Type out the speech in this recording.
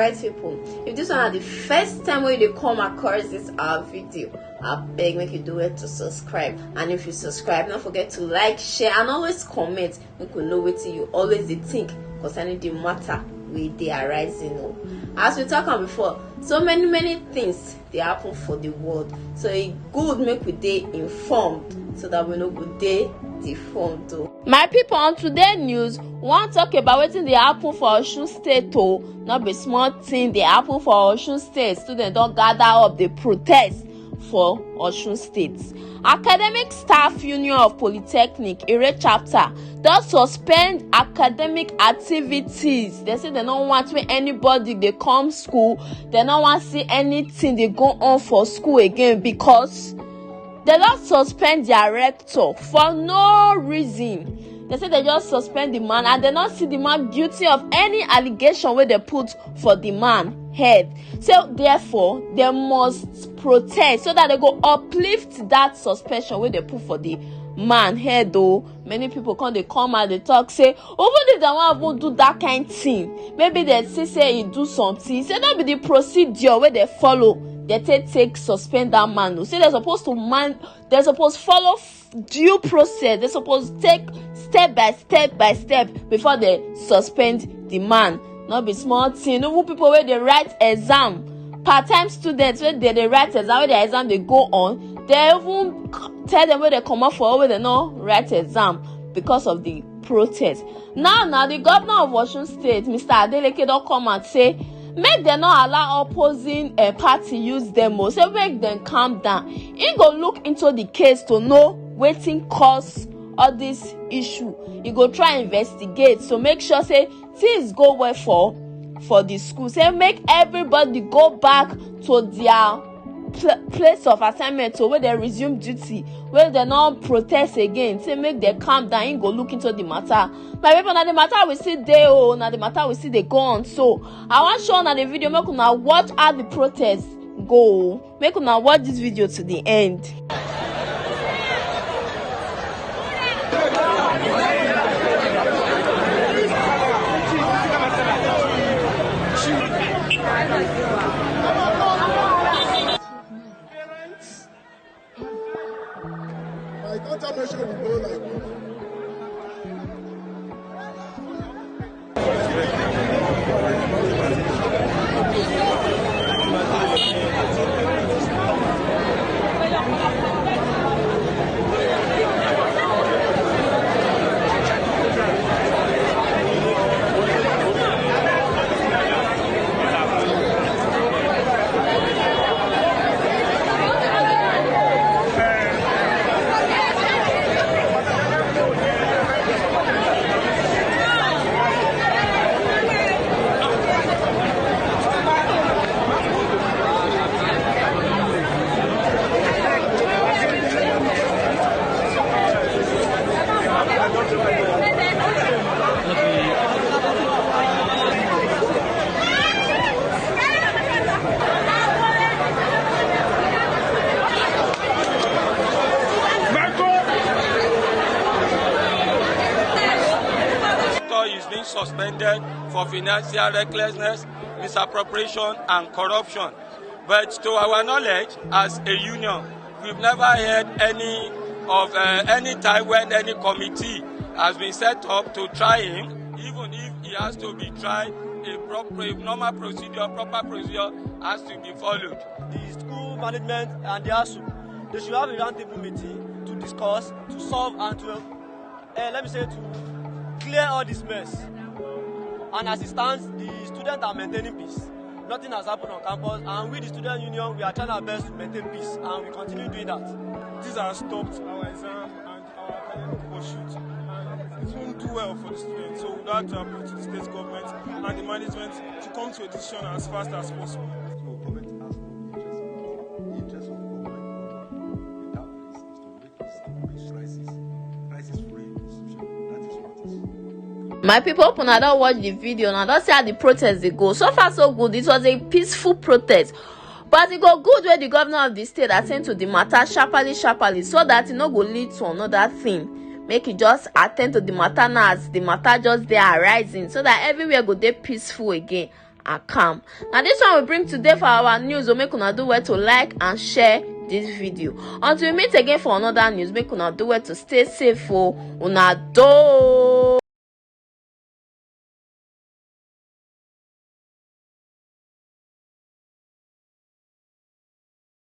Alright people, if this one is the first time when you come across this video, I beg make you do it to subscribe. And if you subscribe, don't forget to like, share, and always comment. We could know what you always think concerning the matter with the arising. As we talked about before, so many things they happen for the world. So it good make we dey informed so that we know good day deformed. My people, on today's news, want to talk about wetin dey happen for Osun State. Not be small thing dey happen for Osun State. Students don't gather up the protest for Osun State. Academic Staff Union of Polytechnic Ire chapter don suspend academic activities. They say they don't want when anybody they come school. They don't want to see anything they go on for school again because they don't suspend their rector for no reason. They say they just suspend the man and they don't see the man guilty of any allegation where they put for the man head. So therefore they must protest so that they go uplift that suspension where they put for the man head. Though many people come and they talk say even if they want to do that kind of thing, maybe they say he do something. Say that be the procedure where they follow. They take suspend that man. Say they're supposed to follow due process. They're supposed to take step by step before they suspend the man. Not be small thing. Even people where they write exam, part-time students where they write exam, where the exam they go on, they even tell them where they come up for where they not write exam because of the protest. Now the governor of Osun State, Mr. Adeleke, don't come and say make them not allow opposing party use them. So make them calm down. He go look into the case to know wetin cause all this issue. He go try investigate. So make sure say things go well for the school. Say make everybody go back to their place of assignment, so where they resume duty, where they not protest again. Say make them calm down. He go look into the matter. My people, now the matter we see there. Now the matter we see they go on. So I want to show on the video. Make una watch how the protests go. Make una watch this video to the end. My contamination will go like suspended for financial recklessness, misappropriation, and corruption. But to our knowledge, as a union, we've never heard any time when any committee has been set up to try him, even if he has to be tried. Normal procedure, proper procedure has to be followed. The school management and the ASU, they should have a roundtable meeting to discuss, to solve, and to to clear all this mess. And as it stands, the students are maintaining peace. Nothing has happened on campus, and with the student union, we are trying our best to maintain peace, and we continue doing that. this has stopped our exam and our academic pursuit. And it won't do well for the students. So we'd like to appeal to the state government and the management to come to a decision as fast as possible. So government has no interest of the government in that place is to make this crisis-free institution. That is what it is. My people, open I don't watch the video now. Don't see how the protest they go. So far so good. It was a peaceful protest. But it go good where the governor of the state attend to the matter sharply, so that it no go lead to another thing. Make it just attend to the matter now as the matter just there arising, so that everywhere go dey peaceful again and calm. Now this one we bring today for our news. So make una do well to like and share this video. Until we meet again for another news, make una do well to stay safe for una do.